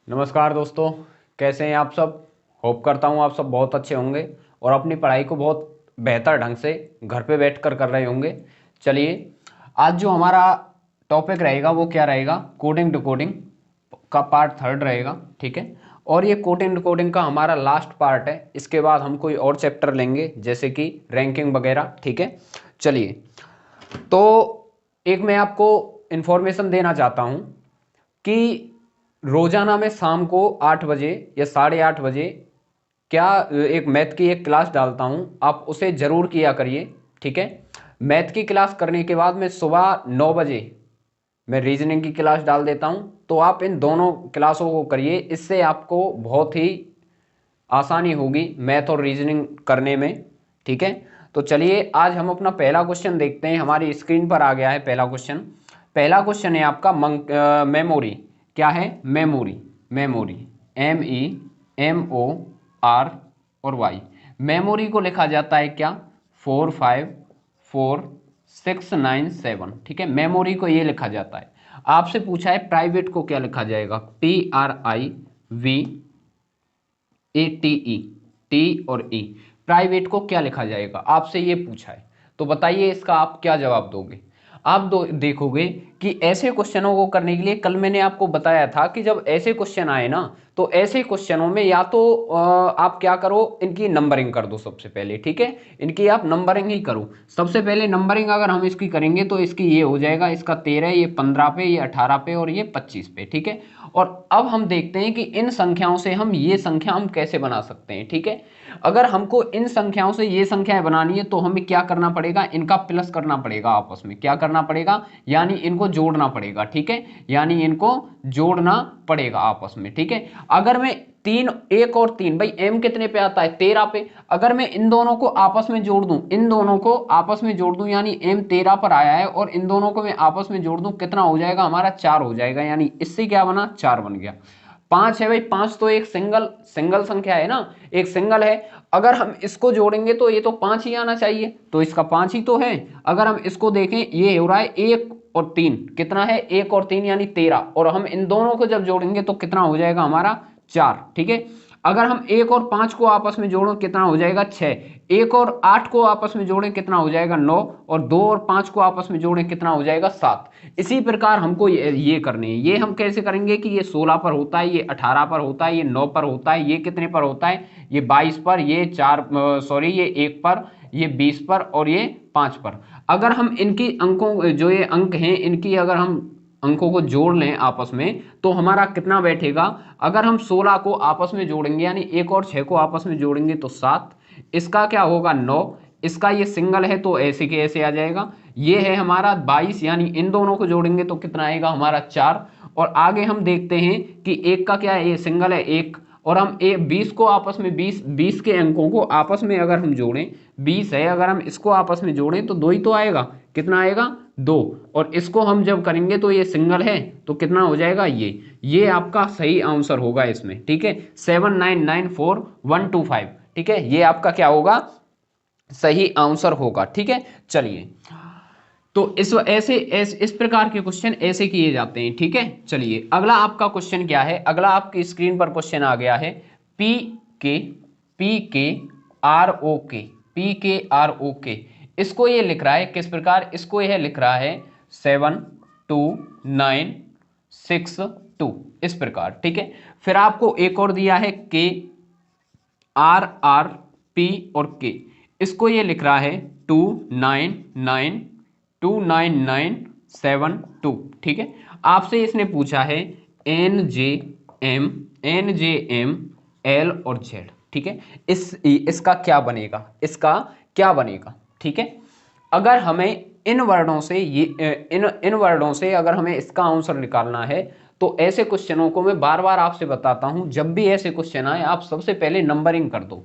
नमस्कार दोस्तों, कैसे हैं आप सब। होप करता हूं आप सब बहुत अच्छे होंगे और अपनी पढ़ाई को बहुत बेहतर ढंग से घर पे बैठकर कर रहे होंगे। चलिए, आज जो हमारा टॉपिक रहेगा वो क्या रहेगा, कोडिंग डिकोडिंग का पार्ट 3 रहेगा। ठीक है, और ये कोडिंग डिकोडिंग का हमारा लास्ट पार्ट है। इसके बाद हम कोई और चैप्टर लेंगे जैसे कि रैंकिंग वगैरह। ठीक है, चलिए, तो एक मैं आपको इन्फॉर्मेशन देना चाहता हूँ कि रोजाना मैं शाम को 8 बजे या 8:30 बजे क्या एक मैथ की एक क्लास डालता हूं, आप उसे जरूर किया करिए। ठीक है, मैथ की क्लास करने के बाद मैं सुबह 9 बजे मैं रीजनिंग की क्लास डाल देता हूं। तो आप इन दोनों क्लासों को करिए, इससे आपको बहुत ही आसानी होगी मैथ और रीजनिंग करने में। ठीक है, तो चलिए आज हम अपना पहला क्वेश्चन देखते हैं। हमारी स्क्रीन पर आ गया है पहला क्वेश्चन। पहला क्वेश्चन है आपका मेमोरी। क्या है? मेमोरी। मेमोरी, MEMOR और वाई। मेमोरी को लिखा जाता है क्या? 454697। ठीक है, मेमोरी को ये लिखा जाता है। आपसे पूछा है प्राइवेट को क्या लिखा जाएगा? PRIVATE, टी और ई। प्राइवेट को क्या लिखा जाएगा, आपसे ये पूछा है। तो बताइए इसका आप क्या जवाब दोगे। आप देखोगे कि ऐसे क्वेश्चनों को करने के लिए कल मैंने आपको बताया था कि जब ऐसे क्वेश्चन आए ना, तो ऐसे क्वेश्चनों में या तो आप क्या करो, इनकी नंबरिंग कर दो सबसे पहले। ठीक है, इनकी आप नंबरिंग ही करो सबसे पहले। नंबरिंग अगर हम इसकी करेंगे तो इसकी ये हो जाएगा, इसका 13, ये 15 पे, ये 18 पे और ये 25 पे। ठीक है, और अब हम देखते हैं कि इन संख्याओं से हम ये संख्या हम कैसे बना सकते हैं। ठीक है, अगर हमको इन संख्याओं से ये संख्याएं बनानी है तो हमें क्या करना पड़ेगा, इनका प्लस करना पड़ेगा आपस में। क्या करना पड़ेगा? यानी इनको जोड़ना पड़ेगा। ठीक है, यानी इनको जोड़ना पड़ेगा आपस में। ठीक है, अगर मैं तीन, एक और तीन, भाई एम कितने पे आता है? 13 पे। अगर मैं इन दोनों को आपस में जोड़ दूं, इन दोनों को आपस में जोड़ दूं, यानी एम 13 पर आया है और इन दोनों को मैं आपस में जोड़ दूं, कितना हो जाएगा हमारा? 4 हो जाएगा। यानी इससे क्या बना? 4 बन गया। 5 है भाई, 5 तो एक सिंगल सिंगल संख्या है ना, एक सिंगल है। अगर हम इसको जोड़ेंगे तो ये तो 5 ही आना चाहिए, तो इसका 5 ही तो है। अगर हम इसको देखें, ये हो रहा है 1 और 3, कितना है? 1 और 3 यानी 13, और हम इन दोनों को जब जोड़ेंगे तो कितना हो जाएगा हमारा? 4। ठीक है, अगर हम 1 और 5 को आपस में जोड़ें कितना हो जाएगा? 6। 1 और 8 को आपस में जोड़ें कितना हो जाएगा? 9। और 2 और 5 को आपस में जोड़ें कितना हो जाएगा? 7। इसी प्रकार हमको ये करने हैं। ये हम कैसे करेंगे कि ये 16 पर होता है, ये 18 पर होता है, ये 9 पर होता है, ये कितने पर होता है? ये 22 पर, ये 4 सॉरी ये 1 पर, ये 20 पर और ये 5 पर। अगर हम इनकी अंकों, जो ये अंक हैं, इनकी अगर हम अंकों को जोड़ लें आपस में तो हमारा कितना बैठेगा? अगर हम 16 को आपस में जोड़ेंगे, यानी 1 और 6 को आपस में जोड़ेंगे तो 7। इसका क्या होगा? 9। इसका ये सिंगल है तो ऐसे के ऐसे आ जाएगा। ये है हमारा 22, यानी इन दोनों को जोड़ेंगे तो कितना आएगा हमारा? 4। और आगे हम देखते हैं कि एक का क्या है? ये सिंगल है 1। और हम 20 को आपस में, 20 के अंकों को आपस में अगर हम जोड़ें, 20 है, अगर हम इसको आपस में जोड़ें तो 2 ही तो आएगा। कितना आएगा? 2। और इसको हम जब करेंगे तो ये सिंगल है तो कितना हो जाएगा? ये आपका सही आंसर होगा इसमें। ठीक है, 7994125। ठीक है, ये आपका क्या होगा? सही आंसर होगा। ठीक है, चलिए, तो इस प्रकार के क्वेश्चन ऐसे किए जाते हैं। ठीक है, चलिए अगला आपका क्वेश्चन क्या है। अगला आपकी स्क्रीन पर क्वेश्चन आ गया है, पी के पी के आर ओ के। इसको ये लिख रहा है किस प्रकार? इसको यह लिख रहा है 72962, इस प्रकार। ठीक है, फिर आपको एक और दिया है KRRP और के। इसको ये लिख रहा है 29972। ठीक है, आपसे इसने पूछा है NJM L और Z। ठीक है, इसका क्या बनेगा? इसका क्या बनेगा? ठीक है, अगर हमें इन वर्डों से इन वर्डों से अगर हमें इसका आंसर निकालना है तो ऐसे क्वेश्चनों को मैं बार बार आपसे बताता हूं, जब भी ऐसे क्वेश्चन आए आप सबसे पहले नंबरिंग कर दो।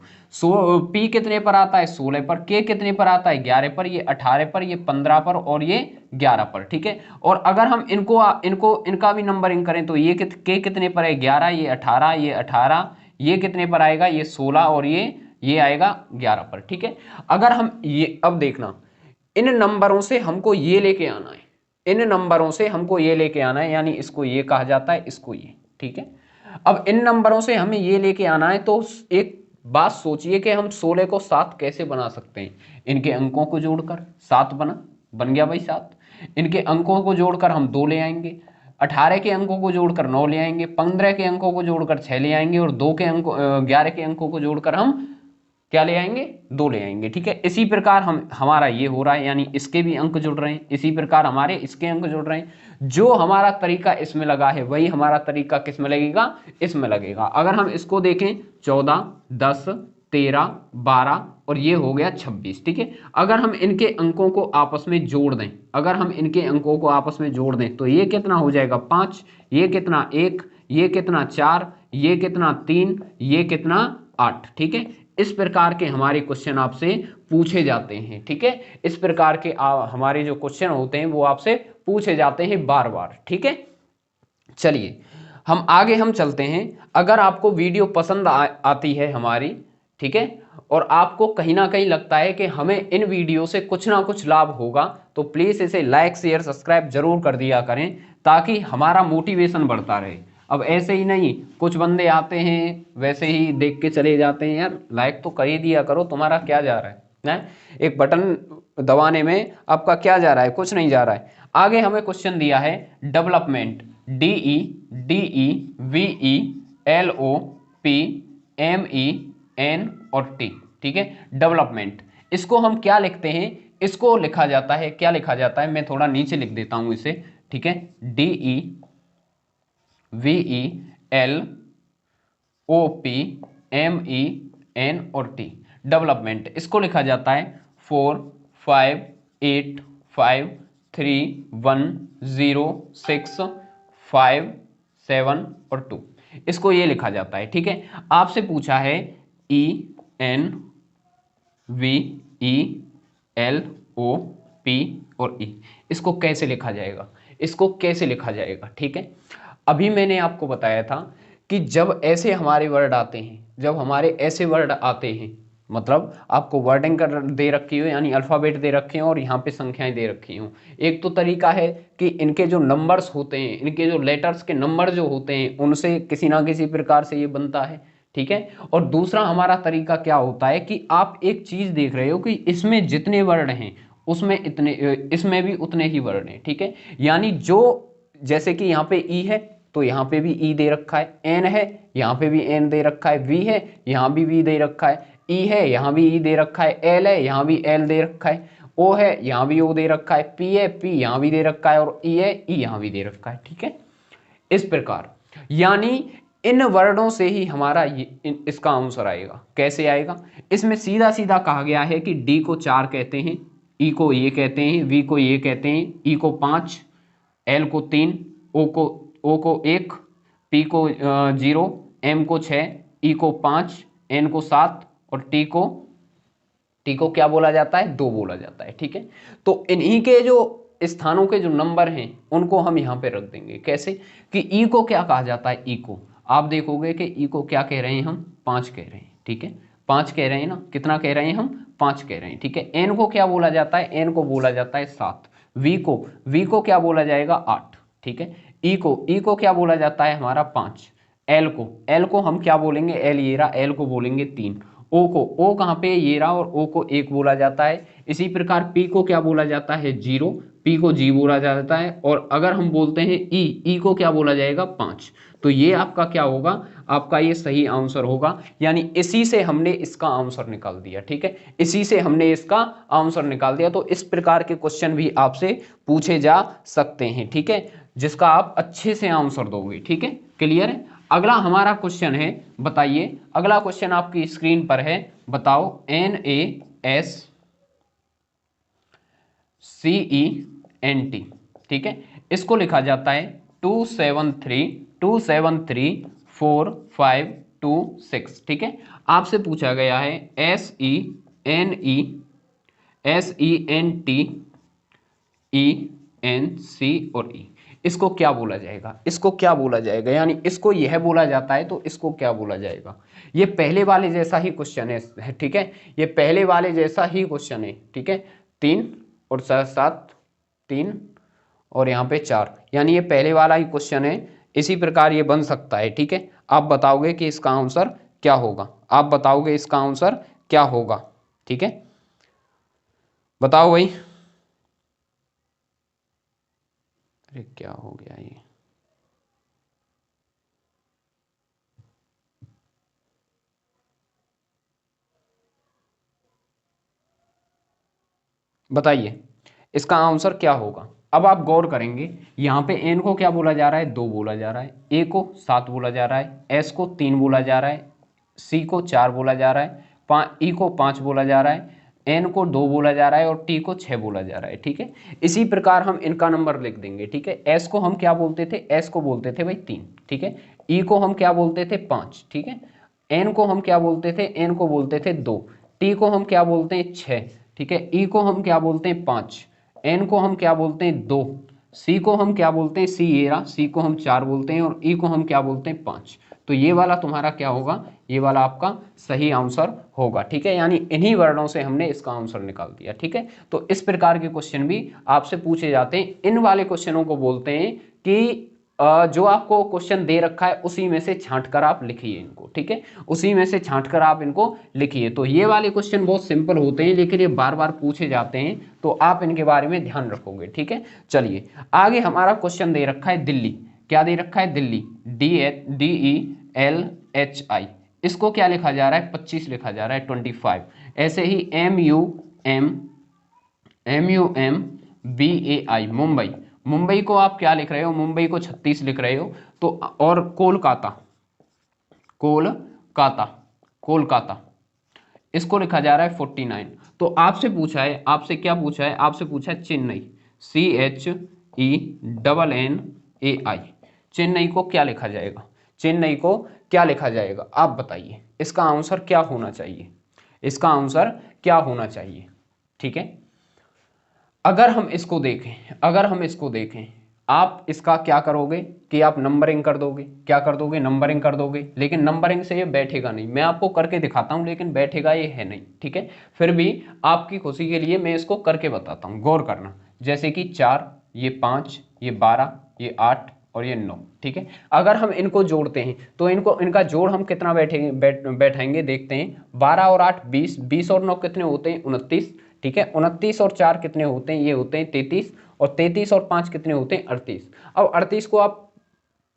पी कितने पर आता है? 16 पर। के कितने पर आता है? 11 पर। ये 18 पर, ये 15 पर और ये 11 पर। ठीक है, और अगर हम इनका भी नंबरिंग करें तो ये के कितने पर है? 11, ये 18, ये 18, ये कितने पर आएगा? ये 16 और ये आएगा 11 पर। ठीक है, अगर हम ये, अब देखना, इन नंबरों से हमको ये लेके आना है, इन नंबरों से हमको ये लेके आना है, यानी इसको ये कहा जाता है, इसको ये। ठीक है, अब इन नंबरों से हमें ये लेके आना है, तो एक बात सोचिए कि हम 16 को 7 कैसे बना सकते हैं। इनके अंकों को जोड़कर 7 बन गया भाई 7। इनके अंकों को जोड़कर हम 2 ले आएंगे, 18 के अंकों को जोड़कर 9 ले आएंगे, 15 के अंकों को जोड़कर 6 ले आएंगे, और 11 के अंकों को जोड़कर हम क्या ले आएंगे, 2 ले आएंगे। ठीक है, इसी प्रकार हम हमारा ये हो रहा है, यानी इसके भी अंक जुड़ रहे हैं, इसी प्रकार हमारे इसके अंक जुड़ रहे हैं। जो हमारा तरीका इसमें लगा है वही हमारा तरीका किस में लगेगा, इसमें लगेगा। अगर हम इसको देखें 14, 10, 13, 12 और ये हो गया 26। ठीक है, अगर हम इनके अंकों को आपस में जोड़ दें, अगर हम इनके अंकों को आपस में जोड़ दें तो ये कितना हो जाएगा 5, ये कितना 1, ये कितना 4, ये कितना 3, ये कितना 8। ठीक है, इस प्रकार के हमारे क्वेश्चन आपसे पूछे जाते हैं। ठीक है, इस प्रकार के हमारे जो क्वेश्चन होते हैं वो आपसे पूछे जाते हैं बार बार। ठीक है, चलिए हम आगे हम चलते हैं। अगर आपको वीडियो पसंद आती है हमारी, ठीक है, और आपको कहीं ना कहीं लगता है कि हमें इन वीडियो से कुछ ना कुछ लाभ होगा, तो प्लीज़ इसे लाइक शेयर सब्सक्राइब जरूर कर दिया करें, ताकि हमारा मोटिवेशन बढ़ता रहे। अब ऐसे ही नहीं, कुछ बंदे आते हैं वैसे ही देख के चले जाते हैं, यार लाइक तो कर ही दिया करो, तुम्हारा क्या जा रहा है, एक बटन दबाने में आपका क्या जा रहा है, कुछ नहीं जा रहा है। आगे हमें क्वेश्चन दिया है डेवलपमेंट, DEVELOPMEN और T। ठीक है, डेवलपमेंट, इसको हम क्या लिखते हैं, इसको लिखा जाता है, क्या लिखा जाता है, मैं थोड़ा नीचे लिख देता हूं इसे। ठीक है, DEVELOPMEN और T, डेवलपमेंट, इसको लिखा जाता है 4 5 8 5 3 1 0 6 5 7 और 2, इसको ये लिखा जाता है। ठीक है, आपसे पूछा है ENVELOP और E, इसको कैसे लिखा जाएगा, इसको कैसे लिखा जाएगा। ठीक है, अभी मैंने आपको बताया था कि जब ऐसे हमारे वर्ड आते हैं, जब हमारे ऐसे वर्ड आते हैं, मतलब आपको वर्डिंग कर दे रखी हो, यानी अल्फ़ाबेट दे रखे हो और यहाँ पे संख्याएं दे रखी हो। एक तो तरीका है कि इनके जो नंबर्स होते हैं, इनके जो लेटर्स के नंबर जो होते हैं, उनसे किसी ना किसी प्रकार से ये बनता है। ठीक है, और दूसरा हमारा तरीका क्या होता है कि आप एक चीज़ देख रहे हो कि इसमें जितने वर्ड हैं उसमें इतने, इसमें भी उतने ही वर्ड हैं। ठीक है, यानी जो, जैसे कि यहाँ पे ई है तो यहाँ पे भी ई दे रखा है, एन है यहाँ पे भी एन दे रखा है, वी है यहाँ भी वी दे रखा है, ई है यहाँ भी ई दे रखा है, एल है यहाँ भी एल दे रखा है, ओ है यहाँ भी ओ दे रखा है, पी है पी यहाँ भी दे रखा है, और ई है ई यहाँ भी दे रखा है। ठीक है, इस प्रकार, यानी इन वर्डों से ही हमारा इसका आंसर आएगा। कैसे आएगा, इसमें सीधा सीधा कहा गया है कि डी को 4 कहते हैं, ई को ये कहते हैं, वी को ये कहते हैं, ई को 5, एल को 3, ओ को 1, पी को 0, एम को 6, ई को 5, एन को 7 और टी को क्या बोला जाता है, 2 बोला जाता है। ठीक है, तो इन्हीं के जो स्थानों के जो नंबर हैं उनको हम यहाँ पे रख देंगे। कैसे कि ई को क्या कहा जाता है, ई को आप देखोगे कि ई को क्या कह रहे हैं हम, 5 कह रहे हैं। ठीक है, 5 कह रहे हैं ना, कितना कह रहे हैं हम, 5 कह रहे हैं। ठीक है, एन को क्या बोला जाता है, एन को बोला जाता है 7, वी को क्या बोला जाएगा 8। ठीक है, ई को क्या बोला जाता है हमारा 5, एल को हम क्या बोलेंगे, एल ये रहा, एल को बोलेंगे 3, ओ कहाँ पे ये रहा और ओ को 1 बोला जाता है। इसी प्रकार पी को क्या बोला जाता है 0, पी को जी बोला जाता है, और अगर हम बोलते हैं ई को क्या बोला जाएगा 5। तो ये आपका क्या होगा, आपका ये सही आंसर होगा, यानी इसी से हमने इसका आंसर निकाल दिया। ठीक है, इसी से हमने इसका आंसर निकाल दिया। तो इस प्रकार के क्वेश्चन भी आपसे पूछे जा सकते हैं। ठीक है, जिसका आप अच्छे से आंसर दोगे। ठीक है, क्लियर है। अगला हमारा क्वेश्चन है, बताइए, अगला क्वेश्चन आपकी स्क्रीन पर है, बताओ NASCENT। ठीक है, इसको लिखा जाता है 2734526। ठीक है, आपसे पूछा गया है SENENTENC और E, इसको क्या बोला जाएगा, इसको क्या बोला जाएगा, यानी इसको यह बोला जाता है तो इसको क्या बोला जाएगा। ये पहले वाले जैसा ही क्वेश्चन है। ठीक है, ये पहले वाले जैसा ही क्वेश्चन है। ठीक है, 3 और 7 3 और यहाँ पे 4, यानी ये पहले वाला ही क्वेश्चन है, इसी प्रकार ये बन सकता है, ठीक है। आप बताओगे कि इसका आंसर क्या होगा, आप बताओगे इसका आंसर क्या होगा, ठीक है। बताओ भाई। अरे क्या हो गया ये, बताइए इसका आंसर क्या होगा। अब आप गौर करेंगे, यहाँ पे एन को क्या बोला जा रहा है, 2 बोला जा रहा है, ए को 7 बोला जा रहा है, एस को 3 बोला जा रहा है, सी को 4 बोला जा रहा है, ई को 5 बोला जा रहा है, एन को 2 बोला जा रहा है और टी को 6 बोला जा रहा है, ठीक है। इसी प्रकार हम इनका नंबर लिख देंगे, ठीक है। एस को हम क्या बोलते थे, एस को बोलते थे भाई 3, ठीक है। ई को हम क्या बोलते थे, 5, ठीक है। एन को हम क्या बोलते थे, एन को बोलते थे 2, टी को हम क्या बोलते हैं 6, ठीक है। ई को हम क्या बोलते हैं 5, एन को हम क्या बोलते हैं 2, सी को हम क्या बोलते हैं, सी ये रहा, सी को हम 4 बोलते हैं और ई को हम क्या बोलते हैं 5। तो ये वाला तुम्हारा क्या होगा, ये वाला आपका सही आंसर होगा, ठीक है। यानी इन्हीं वर्णों से हमने इसका आंसर निकाल दिया, ठीक है। तो इस प्रकार के क्वेश्चन भी आपसे पूछे जाते हैं। इन वाले क्वेश्चनों को बोलते हैं कि जो आपको क्वेश्चन दे रखा है उसी में से छांट कर आप लिखिए इनको, ठीक है। उसी में से छांट कर आप इनको लिखिए। तो ये वाले क्वेश्चन बहुत सिंपल होते हैं लेकिन ये बार बार पूछे जाते हैं, तो आप इनके बारे में ध्यान रखोगे, ठीक है। चलिए आगे हमारा क्वेश्चन दे रखा है दिल्ली। क्या दे रखा है, दिल्ली, DELLHI। इसको क्या लिखा जा रहा है, 25 लिखा जा रहा है, 25। ऐसे ही MUMBAI, मुंबई, मुंबई को आप क्या लिख रहे हो, मुंबई को 36 लिख रहे हो। तो और कोलकाता, कोलकाता, कोलकाता, इसको लिखा जा रहा है 49। तो आपसे पूछा है, आपसे क्या पूछा है, आपसे पूछा है चेन्नई, CHENNAI, चेन्नई को क्या लिखा जाएगा, चेन्नई को क्या लिखा जाएगा, आप बताइए इसका आंसर क्या होना चाहिए, इसका आंसर क्या होना चाहिए, ठीक है। अगर हम इसको देखें, अगर हम इसको देखें, आप इसका क्या करोगे कि आप नंबरिंग कर दोगे, क्या कर दोगे, नंबरिंग कर दोगे। लेकिन नंबरिंग से ये बैठेगा नहीं, मैं आपको करके दिखाता हूं लेकिन बैठेगा ये है नहीं, ठीक है। फिर भी आपकी खुशी के लिए मैं इसको करके बताता हूं, गौर करना। जैसे कि 4, ये 5, ये 12, ये 8 और ये 9, ठीक है। अगर हम इनको जोड़ते हैं तो इनको, इनका जोड़ हम कितना बैठेंगे, बैठाएंगे, देखते हैं। 12 और 8 20, 20 और 9 कितने होते हैं, 29, ठीक है। 29 और 4 कितने होते हैं, ये होते हैं 33, और 33 और 5 कितने होते हैं, 38। अब 38 को आप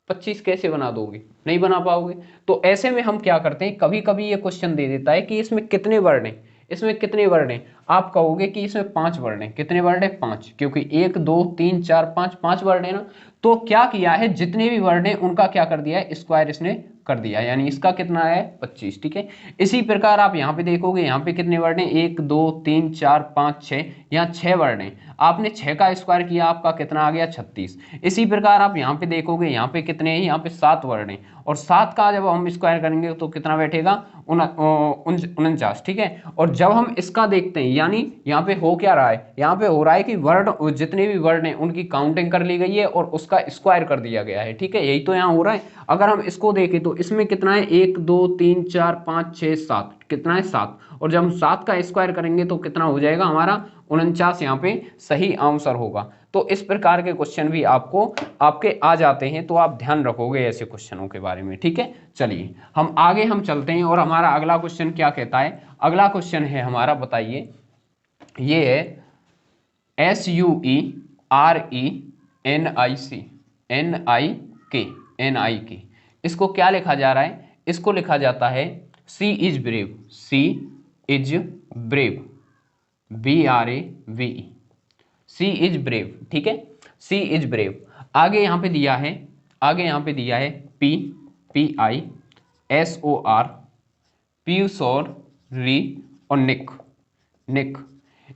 25 कैसे बना दोगे, नहीं बना पाओगे। तो ऐसे में हम क्या करते हैं, कभी कभी ये क्वेश्चन दे देता है कि इसमें कितने वर्ण हैं, इसमें कितने वर्ण हैं। आप कहोगे कि इसमें 5 वर्ण हैं, कितने वर्ण हैं, 5, क्योंकि 1 2 3 4 5, 5 वर्ण है ना। तो क्या किया है, जितने भी वर्ण हैं उनका क्या कर दिया है, स्क्वायर इसने कर दिया, यानी इसका कितना है, 25, ठीक है। इसी प्रकार आप यहाँ पे देखोगे, यहाँ पे कितने वर्ण हैं, 1 2 3 4 5 6, यहाँ 6 वर्ण हैं। आपने 6 का स्क्वायर किया, आपका कितना आ गया, 36। इसी प्रकार आप यहाँ पे देखोगे, यहाँ पे कितने हैं, यहाँ पे 7 वर्ण हैं, और 7 का जब हम स्क्वायर करेंगे तो कितना बैठेगा, 49, ठीक है। और जब हम इसका देखते हैं, यानी यहाँ पे हो क्या रहा है, यहाँ पे हो रहा है कि वर्ण, जितने भी वर्ण हैं उनकी काउंटिंग कर ली गई है और उसका स्क्वायर कर दिया गया है, ठीक है। यही तो यहाँ हो रहा है। अगर हम इसको देखें तो इसमें कितना है, 1 2 3 4 5 6 7, कितना है, 7। और जब हम 7 का स्क्वायर करेंगे तो कितना हो जाएगा हमारा, 49 यहाँ पे सही आंसर होगा। तो इस प्रकार के क्वेश्चन भी आपको आपके आ जाते हैं, तो आप ध्यान रखोगे ऐसे क्वेश्चनों के बारे में, ठीक है। चलिए हम आगे हम चलते हैं और हमारा अगला क्वेश्चन क्या कहता है। अगला क्वेश्चन है हमारा, बताइए, ये है SUERENIC, इसको क्या लिखा जा रहा है, इसको लिखा जाता है she is brave, she is brave, BRAVE, she is brave, ठीक है, सी इज ब्रेव। आगे यहां पे दिया है, आगे यहां पे दिया है PISOR, प्यूसोर, री और निक, निक।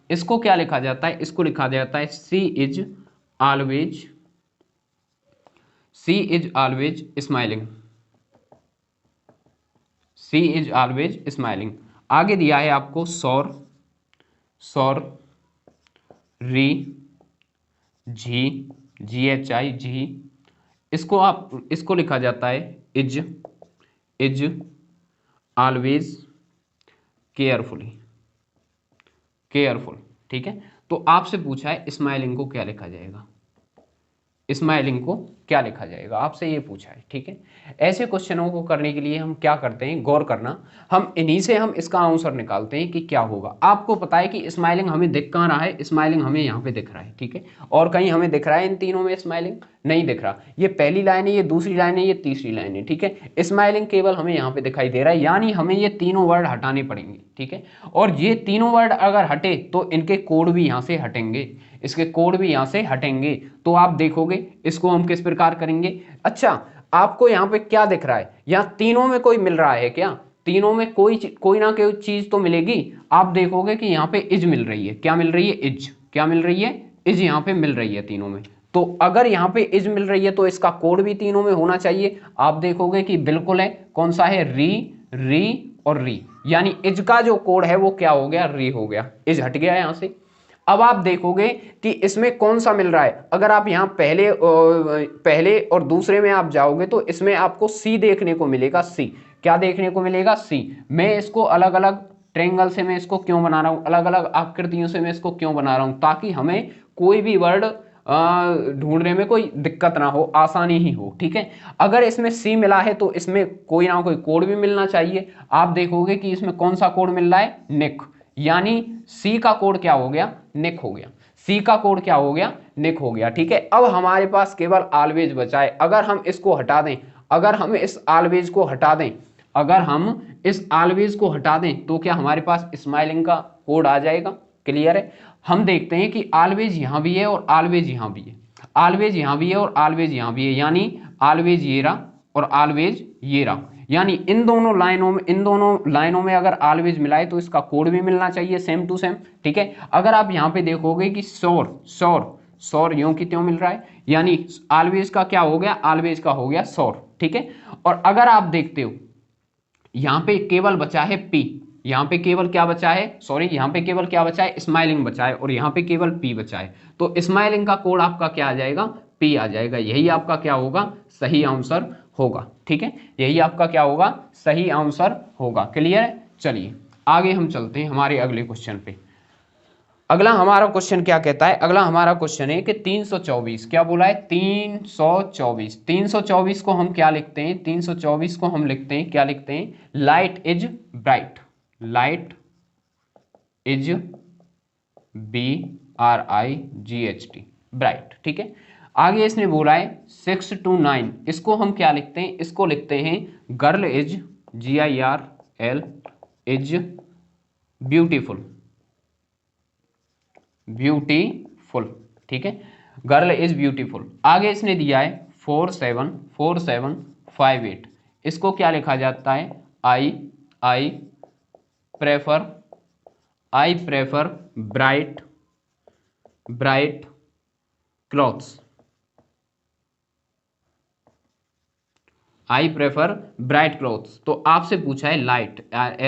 इसको क्या लिखा जाता है, इसको लिखा जाता है she is always, she is always smiling, she is always smiling. आगे दिया है आपको सौर, सौर, री, जी, GHI, जी। इसको आप, इसको लिखा जाता है is, is always carefully, careful, ठीक है। तो आपसे पूछा है स्माइलिंग को क्या लिखा जाएगा, स्माइलिंग को क्या लिखा जाएगा, आपसे ये पूछा है। ठीक है, ऐसे क्वेश्चनों को करने के लिए हम क्या करते हैं, गौर करना, हम इन्हीं से हम इसका आंसर निकालते हैं कि क्या होगा। आपको पता है कि स्माइलिंग हमें दिख कहाँ रहा है, स्माइलिंग हमें यहाँ पे दिख रहा है। ठीक है, और कहीं हमें दिख रहा है इन तीनों में स्माइलिंग नहीं दिख रहा। ये पहली लाइन है, ये दूसरी लाइन है, ये तीसरी लाइन है। ठीक है, स्माइलिंग केवल हमें यहाँ पे दिखाई दे रहा है, यानी हमें ये तीनों वर्ड हटाने पड़ेंगे। ठीक है, और ये तीनों वर्ड अगर हटे तो इनके कोड भी यहाँ से हटेंगे, इसके कोड भी यहाँ से हटेंगे। तो आप देखोगे इसको हम किस प्रकार करेंगे। अच्छा, आपको यहाँ पे क्या दिख रहा है, यहाँ तीनों में कोई मिल रहा है क्या, तीनों में कोई ना कोई चीज तो मिलेगी। आप देखोगे कि यहाँ पे इज मिल रही है, क्या मिल रही है, इज, क्या मिल रही है, इज यहाँ पे मिल रही है तीनों में। तो अगर यहाँ पे इज मिल रही है तो इसका कोड भी तीनों में होना चाहिए। आप देखोगे कि बिल्कुल है, कौन सा है, री, री और री, यानी इज का जो कोड है वो क्या हो गया, री हो गया, इज हट गया यहाँ से। अब आप देखोगे कि इसमें कौन सा मिल रहा है, अगर आप यहाँ पहले और दूसरे में आप जाओगे तो इसमें आपको सी देखने को मिलेगा, सी, क्या देखने को मिलेगा, सी। मैं इसको अलग अलग ट्रेंगल से मैं इसको क्यों बना रहा हूँ, अलग अलग आकृतियों से मैं इसको क्यों बना रहा हूँ, ताकि हमें कोई भी वर्ड ढूंढने में कोई दिक्कत ना हो, आसानी ही हो। ठीक है, अगर इसमें सी मिला है तो इसमें कोई ना कोई कोड भी मिलना चाहिए। आप देखोगे कि इसमें कौन सा कोड मिल रहा है, निक, यानी सी का कोड क्या हो गया, निक हो गया, सी का कोड क्या हो गया, निक हो गया। ठीक है, अब हमारे पास केवल ऑलवेज बचा है। अगर हम इसको हटा दें, अगर हम इस ऑलवेज को हटा दें, अगर हम इस ऑलवेज को हटा दें तो क्या हमारे पास स्माइलिंग का कोड आ जाएगा। क्लियर है, हम देखते हैं कि ऑलवेज यहां भी है और ऑलवेज यहां भी है, ऑलवेज यहां भी है और ऑलवेज यहां भी है, यानी ऑलवेज ये रहा और ऑलवेज ये रहा, यानी इन दोनों लाइनों में अगर ऑलवेज मिला है तो इसका कोड भी मिलना चाहिए सेम टू सेम। ठीक है, अगर आप यहां पे देखोगे कि सौर, सौर, सौर यूं की त्यों मिल रहा है, यानी ऑलवेज का क्या हो गया, ऑलवेज का हो गया सौर। ठीक है, और अगर आप देखते हो यहां पे केवल बचा है पी, यहां पे केवल क्या बचा है, सॉरी, यहां पे केवल क्या बचा है, स्माइलिंग बचा है, और यहां पे केवल पी बचा है। तो स्माइलिंग का कोड आपका क्या आ जाएगा, पी आ जाएगा, यही आपका क्या होगा, सही आंसर होगा। ठीक है, यही आपका क्या होगा, सही आंसर होगा। क्लियर है, चलिए आगे हम चलते हैं हमारे अगले क्वेश्चन पे। अगला हमारा क्वेश्चन क्या कहता है, अगला हमारा क्वेश्चन है कि 324, क्या बोला है, 324, 324 को हम क्या लिखते हैं, 324 को हम लिखते हैं, क्या लिखते हैं, light is bright, light is BRIGHT, bright. ठीक है, आगे इसने बोला है 6 to 9, इसको हम क्या लिखते हैं, इसको लिखते हैं girl is, GIRL is beautiful, beautiful. ठीक है, गर्ल इज ब्यूटीफुल। आगे इसने दिया है 4758, इसको क्या लिखा जाता है, I prefer bright clothes, I prefer bright clothes. तो आपसे पूछा है लाइट,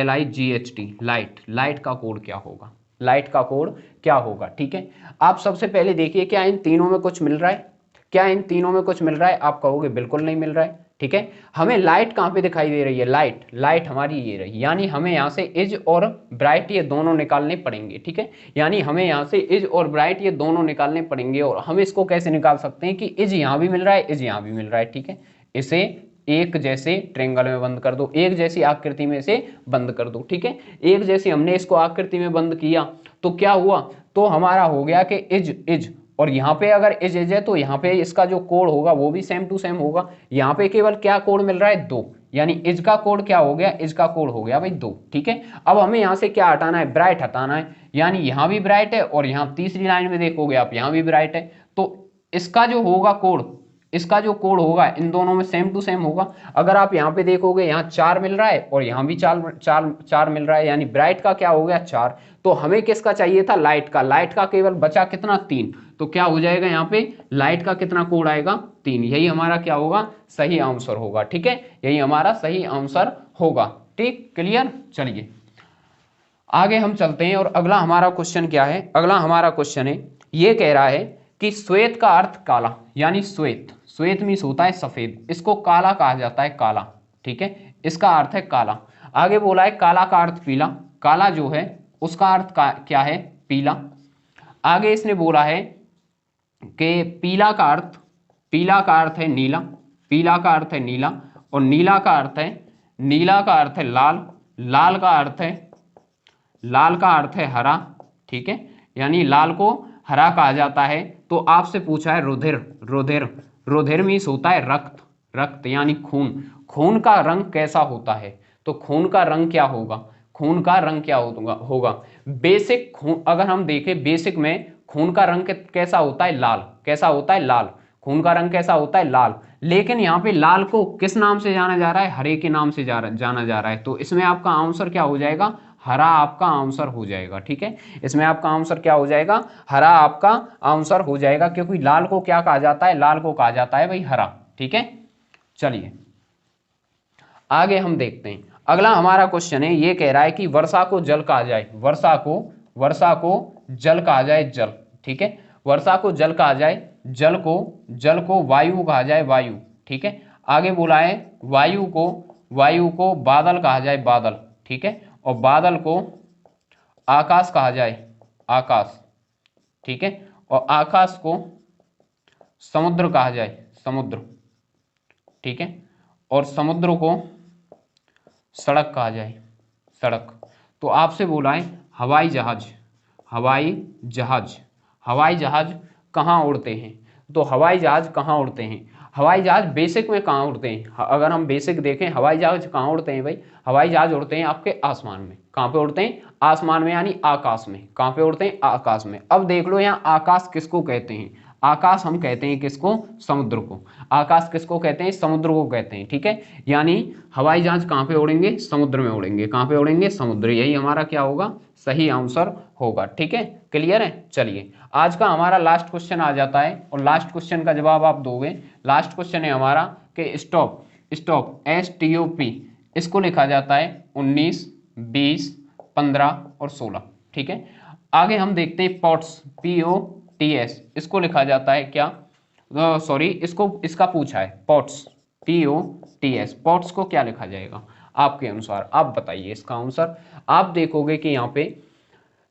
LIGHT, लाइट, लाइट का कोड क्या होगा, लाइट का कोड क्या होगा। ठीक है, आप सबसे पहले देखिए क्या इन तीनों में कुछ मिल रहा है, क्या इन तीनों में कुछ मिल रहा है, आप कहोगे बिल्कुल नहीं मिल रहा है। ठीक है, हमें लाइट कहां पे दिखाई दे रही है, लाइट, लाइट हमारी ये रही, यानी हमें यहां से इज और ब्राइट ये दोनों निकालने पड़ेंगे। ठीक है, यानी हमें यहां से इज और ब्राइट ये दोनों निकालने पड़ेंगे, और हम इसको कैसे निकाल सकते हैं कि इज यहां भी मिल रहा है, इज यहां भी मिल रहा है। ठीक है, इसे एक जैसे ट्रेंगल में बंद कर दो, एक जैसी आकृति में से बंद कर दो। ठीक है, एक जैसी हमने इसको आकृति में बंद किया तो क्या हुआ, तो हमारा हो गया कि इज, और यहाँ पे अगर इज है तो यहाँ पे इसका जो कोड होगा वो भी सेम टू सेम होगा। यहाँ पे केवल क्या कोड मिल रहा है, 2, यानी इज का कोड क्या हो गया, इज का कोड हो गया भाई 2। ठीक है, अब हमें यहाँ से क्या हटाना है, ब्राइट हटाना है, यानी यहाँ भी ब्राइट है और यहाँ तीसरी लाइन में देखोगे आप यहाँ भी ब्राइट है, तो इसका जो होगा कोड, इसका जो कोड होगा इन दोनों में सेम टू सेम होगा। अगर आप यहाँ पे देखोगे यहाँ 4 मिल रहा है और यहाँ भी 4 मिल रहा है, यानी ब्राइट का क्या हो गया 4। तो हमें किसका चाहिए था, लाइट का, लाइट का केवल बचा कितना, 3। तो क्या हो जाएगा यहाँ पे लाइट का कितना कोड आएगा, 3, यही हमारा क्या होगा, सही आंसर होगा। ठीक है, यही हमारा सही आंसर होगा। ठीक, क्लियर, चलिए आगे हम चलते हैं। और अगला हमारा क्वेश्चन क्या है, अगला हमारा क्वेश्चन है, ये कह रहा है कि श्वेत का अर्थ काला, यानी श्वेत, श्वेत मीन्स होता है सफेद, इसको काला कहा जाता है, काला। ठीक है, इसका अर्थ है काला। आगे बोला है काला का अर्थ पीला, काला जो है उसका अर्थ क्या है, पीला। आगे इसने बोला है कि पीला का अर्थ पीला का अर्थ है नीला, पीला का अर्थ है नीला, और नीला का अर्थ है लाल, लाल का अर्थ है हरा, ठीक है, यानी लाल को हरा कहा जाता है। तो आपसे पूछा है रुधिर, रुधिर, रुधिर मीन्स होता है रक्त, रक्त यानी खून, खून का रंग कैसा होता है? तो खून का रंग क्या होगा? खून का रंग क्या होगा? बेसिक खून, अगर हम देखें बेसिक में खून का रंग कैसा होता है? लाल। कैसा होता है? लाल। खून का रंग कैसा होता है? लाल। लेकिन यहाँ पे लाल को किस नाम से जाना जा रहा है? हरे के नाम से जाना जा रहा है। तो इसमें आपका आंसर क्या हो जाएगा? हरा आपका आंसर हो जाएगा, ठीक है। इसमें आपका आंसर क्या हो जाएगा? हरा आपका आंसर हो जाएगा, क्योंकि लाल को क्या कहा जाता है? लाल को कहा जाता है भाई हरा, ठीक है। चलिए आगे हम देखते हैं। अगला हमारा क्वेश्चन है, ये कह रहा है कि वर्षा को जल कहा जाए, वर्षा को जल कहा जाए, जल, ठीक है। वर्षा को जल कहा जाए, जल को वायु कहा जाए, वायु, ठीक है। आगे बोला है वायु को बादल कहा जाए, बादल, ठीक है। और बादल को आकाश कहा जाए, आकाश, ठीक है। और आकाश को समुद्र कहा जाए, समुद्र, ठीक है। और समुद्र को सड़क कहा जाए, सड़क। तो आपसे बोला है हवाई जहाज, हवाई जहाज, हवाई जहाज कहाँ उड़ते हैं? तो हवाई जहाज कहाँ उड़ते हैं? हवाई जहाज बेसिक में कहाँ उड़ते हैं? अगर हम बेसिक देखें, हवाई जहाज कहाँ उड़ते हैं भाई? हवाई जहाज उड़ते हैं आपके आसमान में। कहाँ पे उड़ते हैं? आसमान में, यानी आकाश में। कहाँ पे उड़ते हैं? आकाश में। अब देख लो यहाँ आकाश किसको कहते हैं? आकाश हम कहते हैं किसको? समुद्र को। आकाश किसको कहते हैं? समुद्र को कहते हैं, ठीक है। यानी हवाई जहाज कहाँ पे उड़ेंगे? समुद्र में उड़ेंगे। कहाँ पे उड़ेंगे? समुद्र। यही हमारा क्या होगा? सही आंसर होगा, ठीक है। क्लियर है? चलिए आज का हमारा लास्ट क्वेश्चन आ जाता है, और लास्ट क्वेश्चन का जवाब आप दोगे। लास्ट क्वेश्चन है हमारा कि स्टॉप, स्टॉप STOP इसको लिखा जाता है 19, 20, 15 और 16, ठीक है। आगे हम देखते हैं पॉट्स, POTS इसको लिखा जाता है क्या? सॉरी, इसका पूछा है पॉट्स, POTS, पॉट्स को क्या लिखा जाएगा आपके अनुसार? आप बताइए इसका आंसर। आप देखोगे कि यहाँ पे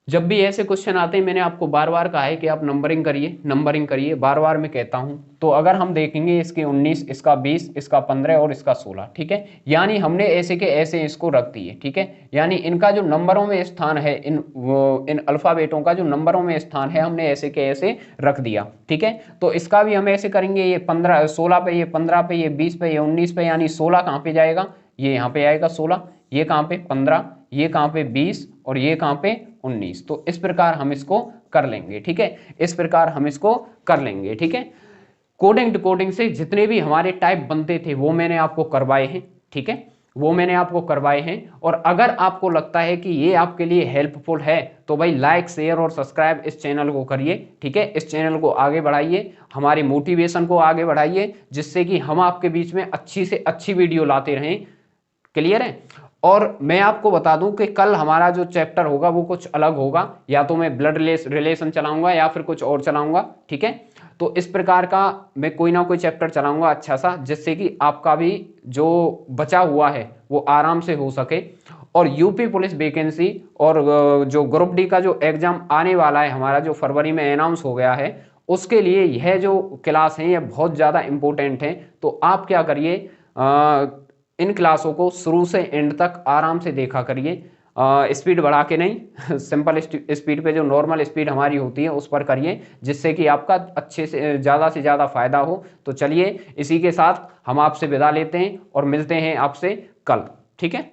जब भी ऐसे क्वेश्चन आते हैं, मैंने आपको बार बार कहा है कि आप नंबरिंग करिए, नंबरिंग करिए, बार बार मैं कहता हूं। तो अगर हम देखेंगे इसके 19, इसका 20, इसका 15 और इसका 16, ठीक है। यानी हमने ऐसे के ऐसे इसको रख दिए, ठीक है। यानी इनका जो नंबरों में स्थान है, इन अल्फाबेटों का जो नंबरों में स्थान है, हमने ऐसे के ऐसे रख दिया, ठीक है। तो इसका भी हम ऐसे करेंगे, ये 15, 16 पे, ये 15 पे, ये 20 पे, ये 19 पे, यानी 16 कहाँ पे जाएगा? ये यहाँ पे आएगा 16, ये कहाँ पे 15, ये कहाँ पे 20 और ये कहाँ पे 19। तो इस प्रकार हम इसको कर लेंगे, ठीक है। इस प्रकार हम इसको कर लेंगे, ठीक है। कोडिंग डिकोडिंग से जितने भी हमारे टाइप बनते थे वो मैंने आपको करवाए हैं, ठीक है, वो मैंने आपको करवाए हैं। और अगर आपको लगता है कि ये आपके लिए हेल्पफुल है तो भाई लाइक, शेयर और सब्सक्राइब इस चैनल को करिए, ठीक है। इस चैनल को आगे बढ़ाइए, हमारी मोटिवेशन को आगे बढ़ाइए, जिससे कि हम आपके बीच में अच्छी से अच्छी वीडियो लाते रहें। क्लियर है? और मैं आपको बता दूं कि कल हमारा जो चैप्टर होगा वो कुछ अलग होगा, या तो मैं ब्लड रिलेशन चलाऊंगा या फिर कुछ और चलाऊंगा, ठीक है। तो इस प्रकार का मैं कोई ना कोई चैप्टर चलाऊंगा अच्छा सा, जिससे कि आपका भी जो बचा हुआ है वो आराम से हो सके। और यूपी पुलिस वैकेंसी और जो ग्रुप डी का जो एग्जाम आने वाला है हमारा, जो फरवरी में अनाउंस हो गया है, उसके लिए यह जो क्लास है ये बहुत ज़्यादा इंपॉर्टेंट है। तो आप क्या करिए, इन क्लासों को शुरू से एंड तक आराम से देखा करिए, स्पीड बढ़ा के नहीं, सिंपल स्पीड पे, जो नॉर्मल स्पीड हमारी होती है उस पर करिए, जिससे कि आपका अच्छे से ज़्यादा फायदा हो। तो चलिए इसी के साथ हम आपसे विदा लेते हैं और मिलते हैं आपसे कल, ठीक है।